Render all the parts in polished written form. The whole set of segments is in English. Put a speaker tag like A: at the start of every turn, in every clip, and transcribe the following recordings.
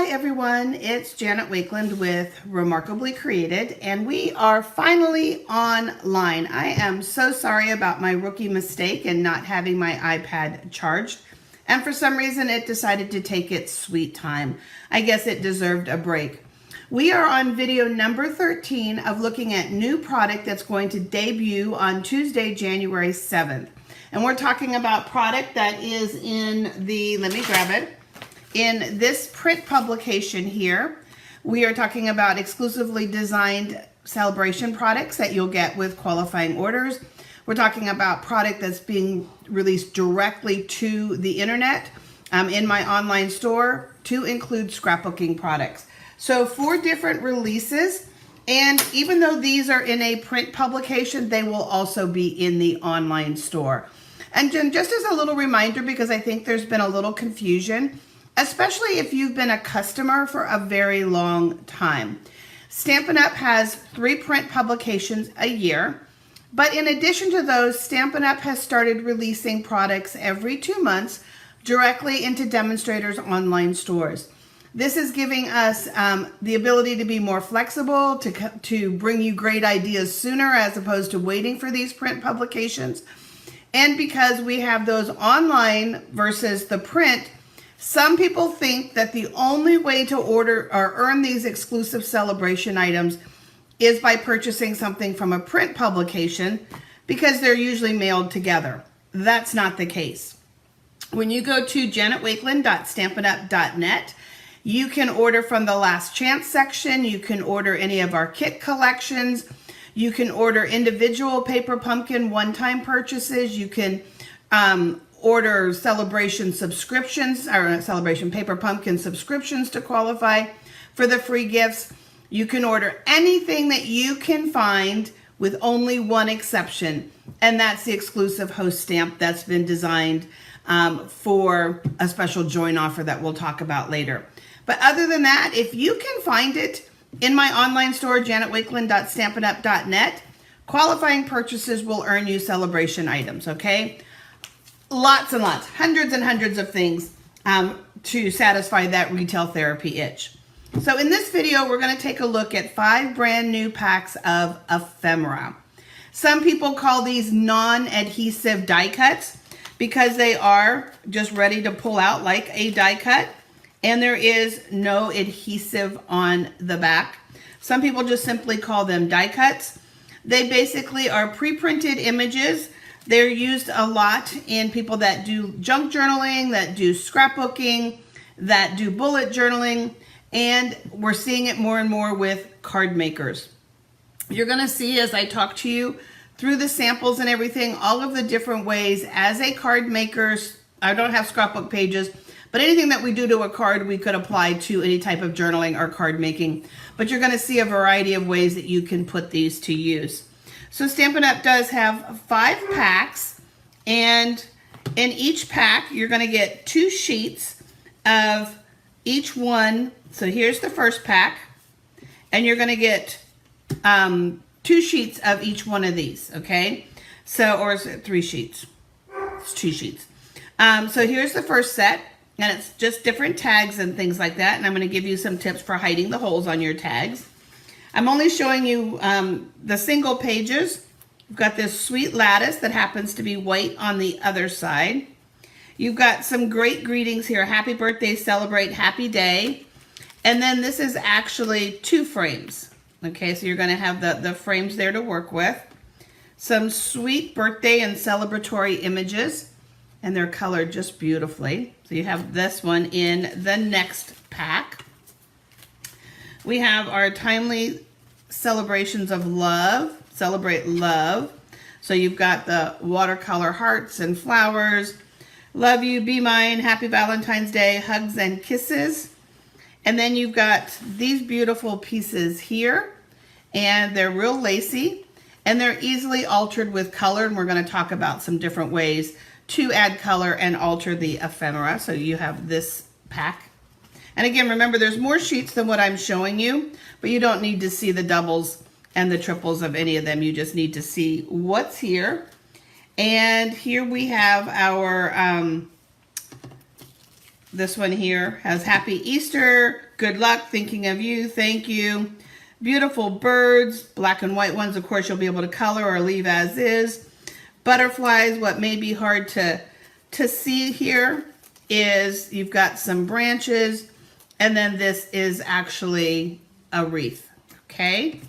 A: everyone, it's Janet Wakeland with Remarkably Created, and we are finally online. I am so sorry about my rookie mistake and not having my iPad charged, and for some reason it decided to take its sweet time. I guess it deserved a break. We are on video number 13 of looking at new product that's going to debut on Tuesday, January 7th. And we're talking about product that is in the, let me grab it, in this print publication here. We are talking about exclusively designed Sale-a-bration products that you'll get with qualifying orders. We're talking about product that's being released directly to the internet in my online store to include scrapbooking products. So 4 different releases, and even though these are in a print publication, they will also be in the online store. And just as a little reminder, because I think there's been a little confusion, especially if you've been a customer for a very long time. Stampin' Up! Has 3 print publications a year, but in addition to those, Stampin' Up! Has started releasing products every 2 months directly into demonstrators' online stores. This is giving us the ability to be more flexible, to bring you great ideas sooner as opposed to waiting for these print publications. And because we have those online versus the print, some people think that the only way to order or earn these exclusive Sale-a-bration items is by purchasing something from a print publication because they're usually mailed together. That's not the case. When you go to janetwakeland.stampinup.net, you can order from the Last Chance section. You can order any of our kit collections. You can order individual Paper Pumpkin one-time purchases. You can order Sale-a-bration subscriptions, or Sale-a-bration Paper Pumpkin subscriptions to qualify for the free gifts. You can order anything that you can find with only one exception, and that's the exclusive host stamp that's been designed for a special join offer that we'll talk about later. But other than that, if you can find it in my online store, janetwakeland.stampinup.net, qualifying purchases will earn you Sale-a-bration items, okay? Lots and lots, hundreds and hundreds of things to satisfy that retail therapy itch. So in this video, we're going to take a look at 5 brand new packs of ephemera. Some people call these non-adhesive die cuts because they are just ready to pull out like a die cut, and there is no adhesive on the back. Some people just simply call them die cuts. They basically are pre-printed images. They're used a lot in people that do junk journaling, that do scrapbooking, that do bullet journaling, and we're seeing it more and more with card makers. You're going to see as I talk to you through the samples and everything, all of the different ways as a card maker. I don't have scrapbook pages, but anything that we do to a card, we could apply to any type of journaling or card making. But you're going to see a variety of ways that you can put these to use. So Stampin' Up! Does have 5 packs, and in each pack, you're going to get 2 sheets of each one. So here's the first pack, and you're going to get 2 sheets of each one of these, okay? So, or is it 3 sheets? It's 2 sheets. So here's the first set, and it's just different tags and things like that, and I'm going to give you some tips for hiding the holes on your tags. I'm only showing you the single pages. You've got this sweet lattice that happens to be white on the other side. You've got some great greetings here. Happy birthday, celebrate, happy day. And then this is actually 2 frames. Okay, so you're going to have the frames there to work with. Some sweet birthday and celebratory images, and they're colored just beautifully. So you have this one in the next pack. We have our timely celebrations of love, celebrate love. So you've got the watercolor hearts and flowers, love you, be mine, happy Valentine's Day, hugs and kisses. And then you've got these beautiful pieces here, and they're real lacy, and they're easily altered with color, and we're going to talk about some different ways to add color and alter the ephemera. So you have this pack. And again, remember, there's more sheets than what I'm showing you, but you don't need to see the doubles and the triples of any of them. You just need to see what's here. And here we have our This one here has Happy Easter, good luck, thinking of you, thank you. Beautiful birds, black and white ones, of course you'll be able to color or leave as is. Butterflies, what may be hard to see here is you've got some branches, and then this is actually a wreath, okay?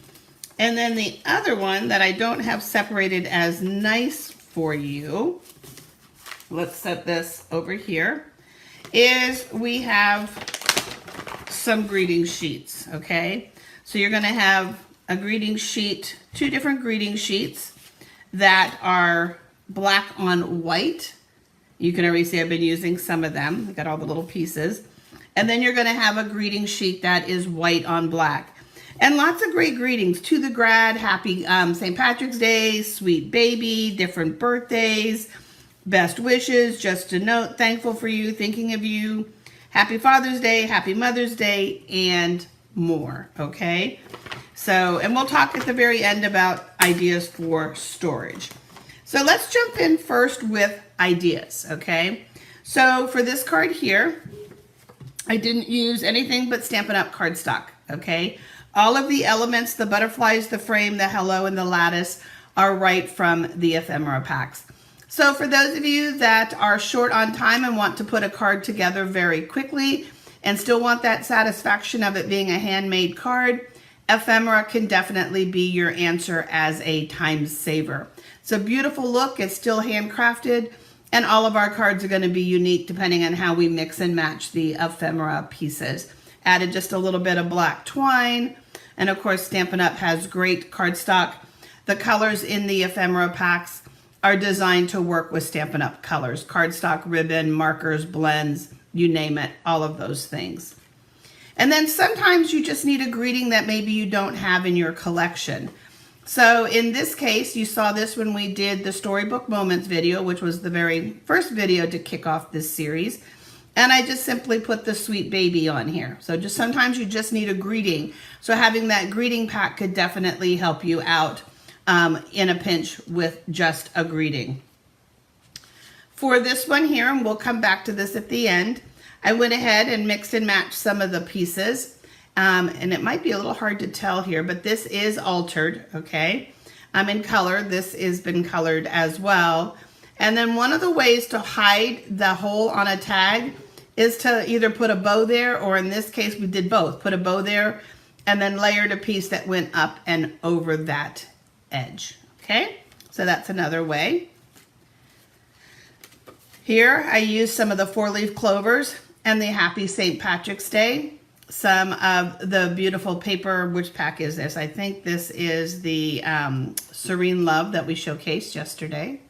A: And then the other one that I don't have separated as nice for you, let's set this over here, is we have some greeting sheets, okay? So you're gonna have a greeting sheet, 2 different greeting sheets that are black on white. You can already see I've been using some of them. I got all the little pieces. And then you're gonna have a greeting sheet that is white on black. And lots of great greetings to the grad, happy St. Patrick's Day, sweet baby, different birthdays, best wishes, just a note, thankful for you, thinking of you, happy Father's Day, happy Mother's Day, and more, okay? So, and we'll talk at the very end about ideas for storage. So let's jump in first with ideas, okay? So for this card here, I didn't use anything but Stampin' Up! Cardstock, okay? All of the elements, the butterflies, the frame, the hello, and the lattice are right from the ephemera packs. So for those of you that are short on time and want to put a card together very quickly and still want that satisfaction of it being a handmade card, ephemera can definitely be your answer as a time saver. It's a beautiful look, it's still handcrafted, and all of our cards are going to be unique depending on how we mix and match the ephemera pieces. Added just a little bit of black twine, and of course Stampin' Up! Has great cardstock. The colors in the ephemera packs are designed to work with Stampin' Up! Colors. Cardstock, ribbon, markers, blends, you name it, all of those things. And then sometimes you just need a greeting that maybe you don't have in your collection. So in this case, you saw this when we did the Storybook Moments video, which was the very first video to kick off this series. And I just simply put the sweet baby on here. So just sometimes you just need a greeting. So having that greeting pack could definitely help you out in a pinch with just a greeting. For this one here, and we'll come back to this at the end, I went ahead and mixed and matched some of the pieces. And it might be a little hard to tell here, but this is altered, okay? In color, this has been colored as well. And then one of the ways to hide the hole on a tag is to either put a bow there, or in this case, we did both. Put a bow there and then layered a piece that went up and over that edge, okay? So that's another way. Here, I used some of the 4-leaf clovers and the Happy St. Patrick's Day. Some of the beautiful paper, which pack is this? I think this is the Serene Love that we showcased yesterday.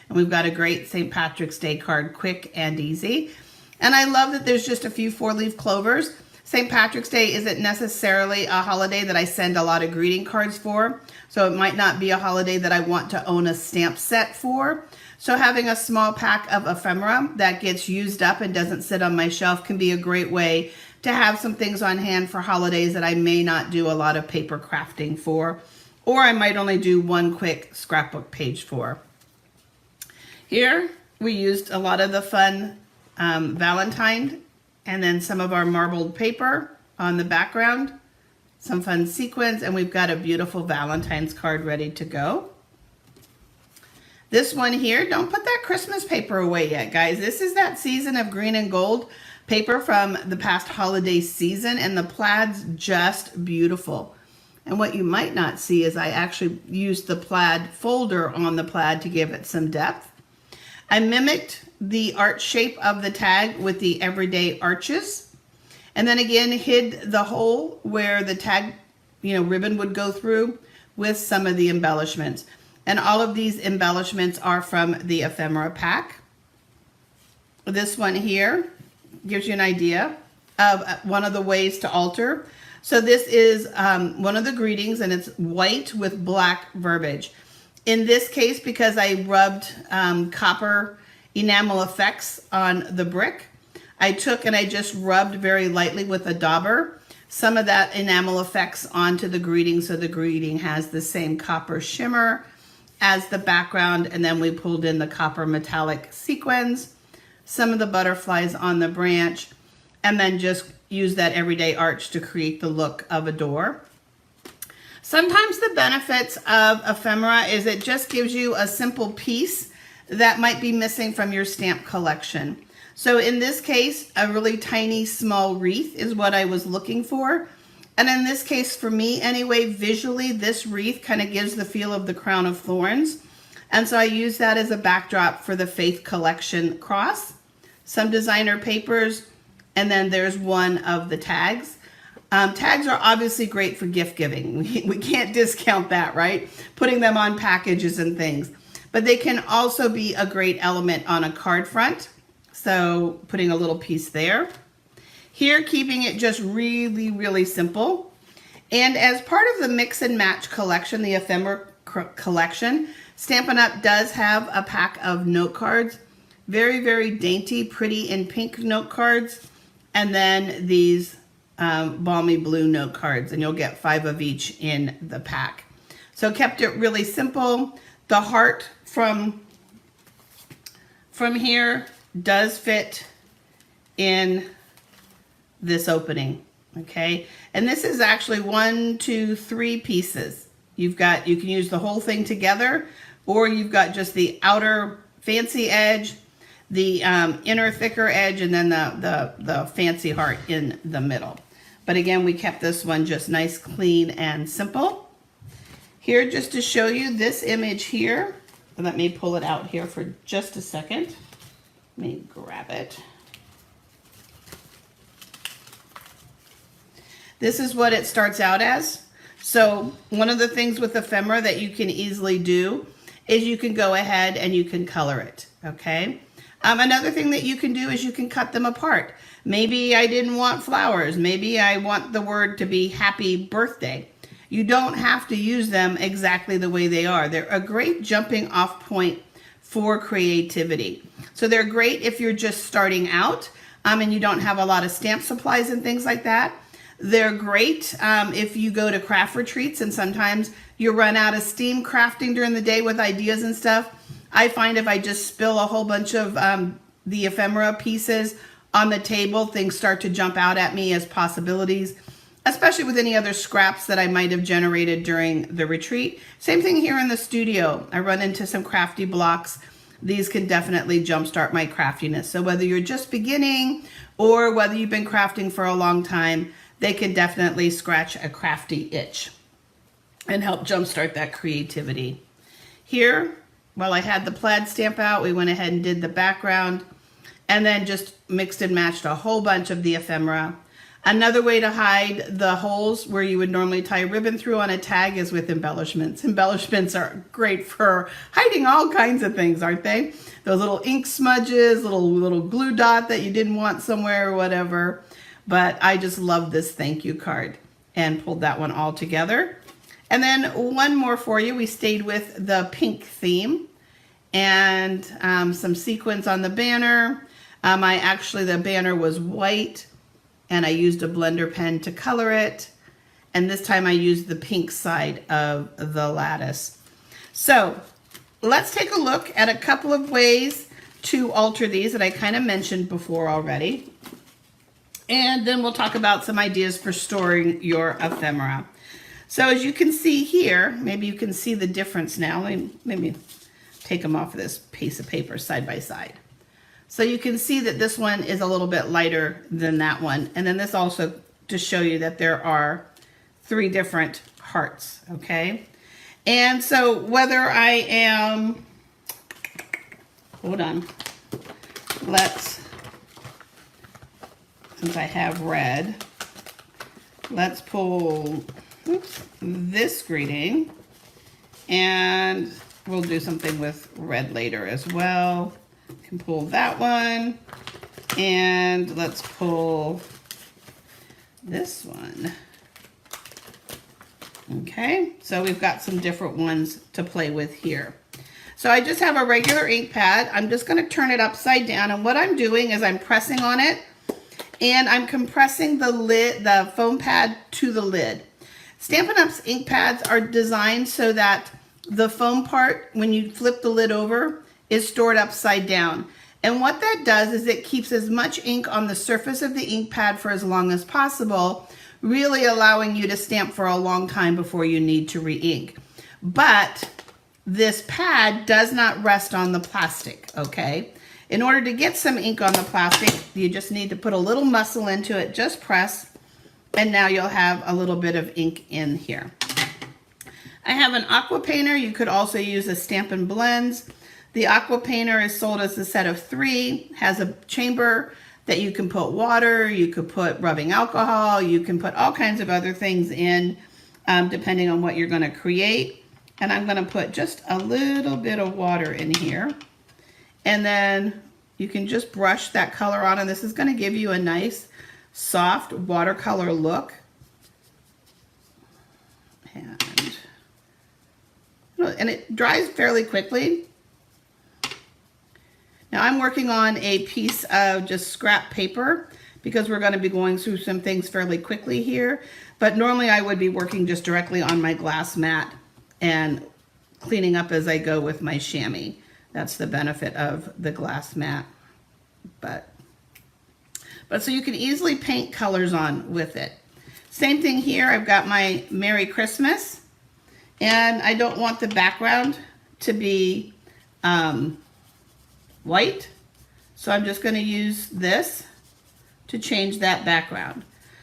A: And we've got a great St. Patrick's Day card, quick and easy. And I love that there's just a few 4-leaf clovers. St. Patrick's Day isn't necessarily a holiday that I send a lot of greeting cards for. So it might not be a holiday that I want to own a stamp set for. So having a small pack of ephemera that gets used up and doesn't sit on my shelf can be a great way to have some things on hand for holidays that I may not do a lot of paper crafting for, or I might only do one quick scrapbook page for. Here, we used a lot of the fun Valentine, and then some of our marbled paper on the background, some fun sequins, and we've got a beautiful Valentine's card ready to go. This one here, don't put that Christmas paper away yet, guys. This is that season of green and gold paper from the past holiday season, and the plaid's just beautiful. And what you might not see is I actually used the plaid folder on the plaid to give it some depth. I mimicked the art shape of the tag with the everyday arches, and then again hid the hole where the tag, ribbon would go through with some of the embellishments. And all of these embellishments are from the ephemera pack. This one here gives you an idea of one of the ways to alter. So this is one of the greetings, and it's white with black verbiage. In this case, because I rubbed copper enamel effects on the brick, I took and I just rubbed very lightly with a dauber some of that enamel effects onto the greeting, so the greeting has the same copper shimmer as the background, and then we pulled in the copper metallic sequins some of the butterflies on the branch, and then just use that everyday arch to create the look of a door. Sometimes the benefits of ephemera is it just gives you a simple piece that might be missing from your stamp collection. So in this case, a really tiny small wreath is what I was looking for. And in this case, for me anyway, visually, this wreath kind of gives the feel of the crown of thorns. And so I use that as a backdrop for the Faith Collection cross, some designer papers, and then there's one of the tags. Tags are obviously great for gift giving. We can't discount that, right? Putting them on packages and things. But they can also be a great element on a card front. So putting a little piece there. Here, keeping it just really, really simple. And as part of the Mix and Match collection, the ephemera collection, Stampin' Up! Does have a pack of note cards. Very, very dainty, pretty and pink note cards. And then these balmy blue note cards. And you'll get 5 of each in the pack. So kept it really simple. The heart from here does fit in this opening, okay? And this is actually 1, 2, 3 pieces. You can use the whole thing together, or you've got just the outer fancy edge, the inner thicker edge, and then the fancy heart in the middle. But again, we kept this one just nice, clean, and simple. Here, just to show you this image here, let me pull it out here for just a second. Let me grab it. This is what it starts out as. So one of the things with ephemera that you can easily do is you can go ahead and you can color it, okay? Another thing that you can do is you can cut them apart. Maybe I didn't want flowers. Maybe I want the word to be happy birthday. You don't have to use them exactly the way they are. They're a great jumping off point for creativity. So they're great if you're just starting out and you don't have a lot of stamp supplies and things like that. They're great if you go to craft retreats and sometimes you run out of steam crafting during the day with ideas and stuff. I find if I just spill a whole bunch of the ephemera pieces on the table, things start to jump out at me as possibilities, especially with any other scraps that I might have generated during the retreat. Same thing here in the studio. I run into some crafty blocks. These can definitely jumpstart my craftiness. So whether you're just beginning or whether you've been crafting for a long time, they can definitely scratch a crafty itch and help jumpstart that creativity. Here, while I had the plaid stamp out, we went ahead and did the background and then just mixed and matched a whole bunch of the ephemera. Another way to hide the holes where you would normally tie a ribbon through on a tag is with embellishments. Embellishments are great for hiding all kinds of things, aren't they? Those little ink smudges, little glue dot that you didn't want somewhere or whatever. But I just love this thank you card and pulled that one all together. And then one more for you. We stayed with the pink theme and some sequins on the banner. The banner was white and I used a blender pen to color it. And this time I used the pink side of the lattice. So let's take a look at a couple of ways to alter these that I kind of mentioned before already. And then we'll talk about some ideas for storing your ephemera. So as you can see here, maybe you can see the difference now. Let me take them off of this piece of paper side by side. So you can see that this one is a little bit lighter than that one. And then this also to show you that there are 3 different hearts, okay? And so whether I am, hold on, since I have red, let's pull this greeting and we'll do something with red later as well. Can pull that one and let's pull this one. Okay, so we've got some different ones to play with here. So I just have a regular ink pad. I'm just going to turn it upside down, and what I'm doing is I'm pressing on it and I'm compressing the lid, the foam pad to the lid. Stampin' Up's ink pads are designed so that the foam part, when you flip the lid over, is stored upside down. And what that does is it keeps as much ink on the surface of the ink pad for as long as possible, really allowing you to stamp for a long time before you need to re-ink. But this pad does not rest on the plastic, okay? In order to get some ink on the plastic, you just need to put a little muscle into it, just press, and now you'll have a little bit of ink in here. I have an aqua painter. You could also use a Stampin' Blends. The aqua painter is sold as a set of 3, has a chamber that you can put water, you could put rubbing alcohol, you can put all kinds of other things in, depending on what you're gonna create. And I'm gonna put just a little bit of water in here. And then you can just brush that color on, and this is gonna give you a nice, soft watercolor look. And it dries fairly quickly. Now I'm working on a piece of just scrap paper because we're going to be going through some things fairly quickly here. But normally I would be working just directly on my glass mat and cleaning up as I go with my chamois. That's the benefit of the glass mat. But so you can easily paint colors on with it. Same thing here. I've got my Merry Christmas, and I don't want the background to be white, so I'm just going to use this to change that background.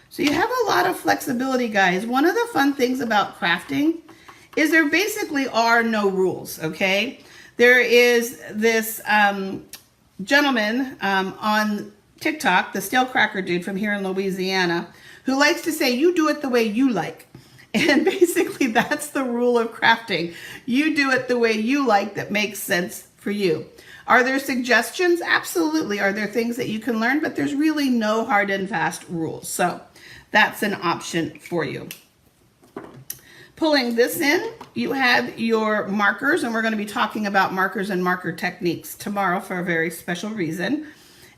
A: So you have a lot of flexibility, guys. One of the fun things about crafting is there basically are no rules, okay? There is this gentleman on TikTok, the Stale Cracker dude from here in Louisiana, who likes to say, you do it the way you like. And basically that's the rule of crafting. You do it the way you like that makes sense for you. Are there suggestions? Absolutely. Are there things that you can learn? But there's really no hard and fast rules. So that's an option for you. Pulling this in, you have your markers, and we're going to be talking about markers and marker techniques tomorrow for a very special reason.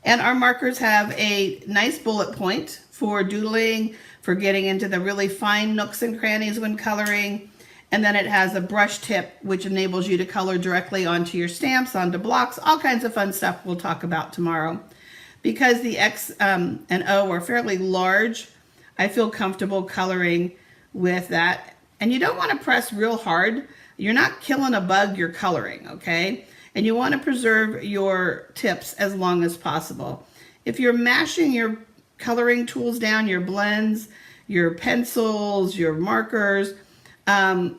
A: And our markers have a nice bullet point for doodling, for getting into the really fine nooks and crannies when coloring. And then it has a brush tip, which enables you to color directly onto your stamps, onto blocks, all kinds of fun stuff we'll talk about tomorrow. Because the X and O are fairly large, I feel comfortable coloring with that. And you don't want to press real hard. You're not killing a bug, you're coloring, okay? And you want to preserve your tips as long as possible. If you're mashing your coloring tools down, your blends, your pencils, your markers,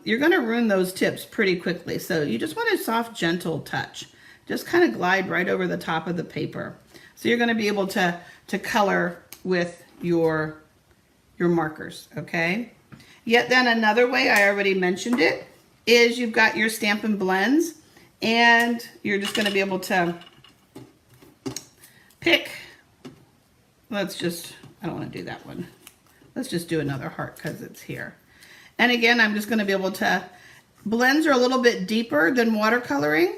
A: you're going to ruin those tips pretty quickly. So you just want a soft, gentle touch. Just kind of glide right over the top of the paper. So you're going to be able to color with your markers, okay? Yet then another way, I already mentioned it, is you've got your Stampin' Blends, and you're just going to be able to pick, I don't want to do that one. Let's just do another heart because it's here. And again, I'm just going to be able to, blends are a little bit deeper than watercoloring.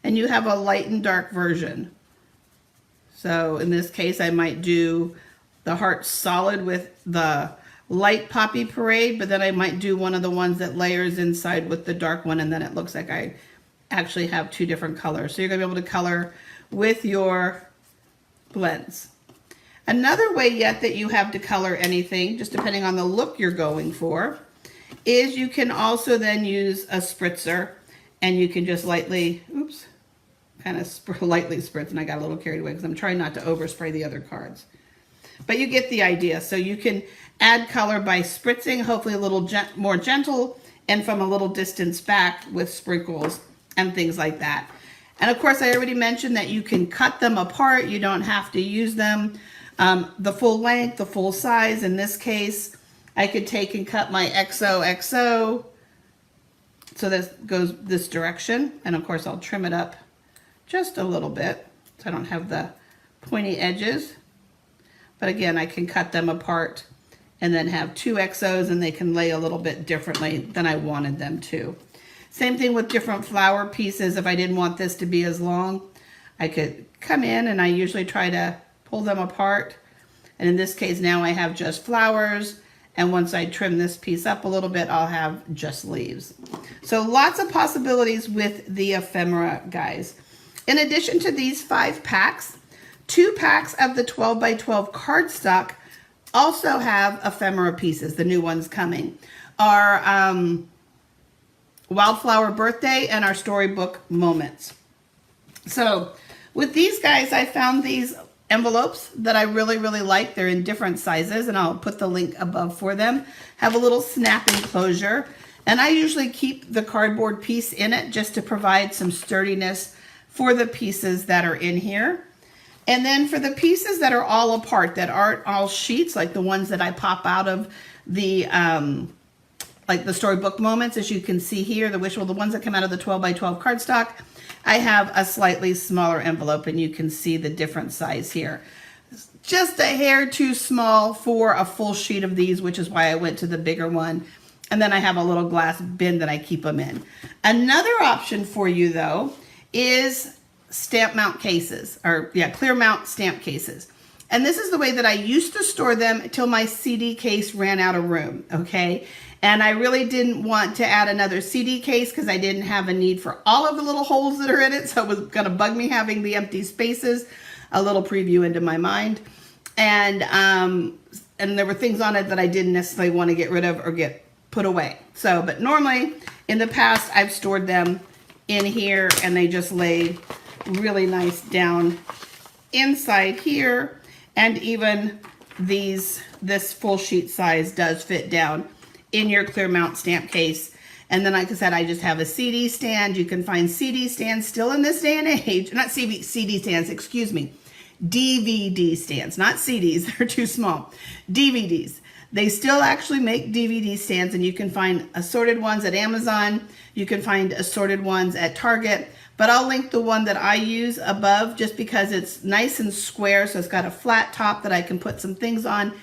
A: And you have a light and dark version. So in this case, I might do the heart solid with the light Poppy Parade, but then I might do one of the ones that layers inside with the dark one, and then it looks like I actually have two different colors. So you're going to be able to color with your blends. Another way yet that you have to color anything, just depending on the look you're going for, is you can also then use a spritzer, and you can just lightly, lightly spritz, and I got a little carried away because I'm trying not to overspray the other cards. But you get the idea. So you can add color by spritzing, hopefully a little more gentle, and from a little distance back with sprinkles and things like that. And of course, I already mentioned that you can cut them apart. You don't have to use them the full length, the full size. In this case, I could take and cut my XOXO. So this goes this direction. And of course, I'll trim it up just a little bit so I don't have the pointy edges. But again, I can cut them apart and then have two XOs, and they can lay a little bit differently than I wanted them to. Same thing with different flower pieces. If I didn't want this to be as long, I could come in, and I usually try to pull them apart. And in this case, now I have just flowers. And once I trim this piece up a little bit, I'll have just leaves. So lots of possibilities with the ephemera, guys. In addition to these 5 packs, 2 packs of the 12 by 12 cardstock also have ephemera pieces. The new ones coming are Wildflower Birthday and our Storybook Moments. So with these guys, I found these envelopes that I really, really like. They're in different sizes, and I'll put the link above for them. Have a little snap enclosure, and I usually keep the cardboard piece in it just to provide some sturdiness for the pieces that are in here. And then for the pieces that are all apart, that aren't all sheets, like the ones that I pop out of the like the Storybook Moments, as you can see here, the ones that come out of the 12 by 12 cardstock, I have a slightly smaller envelope, and you can see the different size here. Just a hair too small for a full sheet of these, which is why I went to the bigger one. And then I have a little glass bin that I keep them in. Another option for you, though, is stamp mount cases, or clear mount stamp cases. And this is the way that I used to store them until my CD case ran out of room, okay? And I really didn't want to add another CD case because I didn't have a need for all of the little holes that are in it. So it was going to bug me having the empty spaces. A little preview into my mind. And there were things on it that I didn't necessarily want to get rid of or get put away. So, but normally in the past, I've stored them in here, and they just lay really nice down inside here. And even this full sheet size does fit down in your clear mount stamp case. And then, like I said, I just have a CD stand. You can find CD stands still in this day and age. Not CD stands, excuse me. DVD stands, not CDs. They're too small. DVDs. They still actually make DVD stands, and you can find assorted ones at Amazon. You can find assorted ones at Target. But I'll link the one that I use above just because it's nice and square. So it's got a flat top that I can put some things on.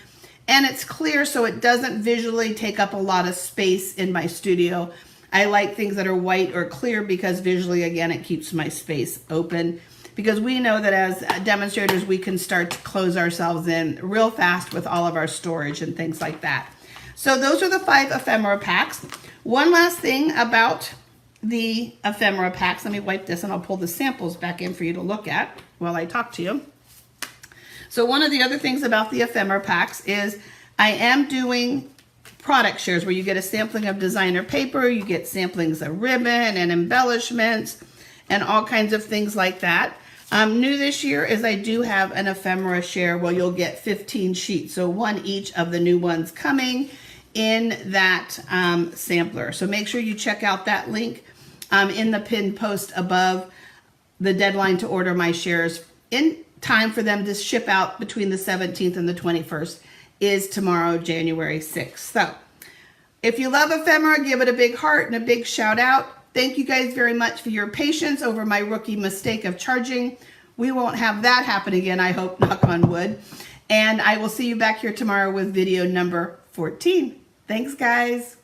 A: And it's clear, so it doesn't visually take up a lot of space in my studio. I like things that are white or clear because visually, again, it keeps my space open. Because we know that as demonstrators, we can start to close ourselves in real fast with all of our storage and things like that. So those are the 5 ephemera packs. One last thing about the ephemera packs. Let me wipe this and I'll pull the samples back in for you to look at while I talk to you. So one of the other things about the ephemera packs is I am doing product shares where you get a sampling of designer paper, you get samplings of ribbon and embellishments and all kinds of things like that. New this year is I do have an ephemera share where you'll get 15 sheets, so 1 each of the new ones coming in that sampler. So make sure you check out that link in the pinned post above. The deadline to order my shares in time for them to ship out between the 17th and the 21st is tomorrow, January 6th. So if you love ephemera, give it a big heart and a big shout out. Thank you guys very much for your patience over my rookie mistake of charging. We won't have that happen again, I hope, knock on wood. And I will see you back here tomorrow with video number 14. Thanks, guys.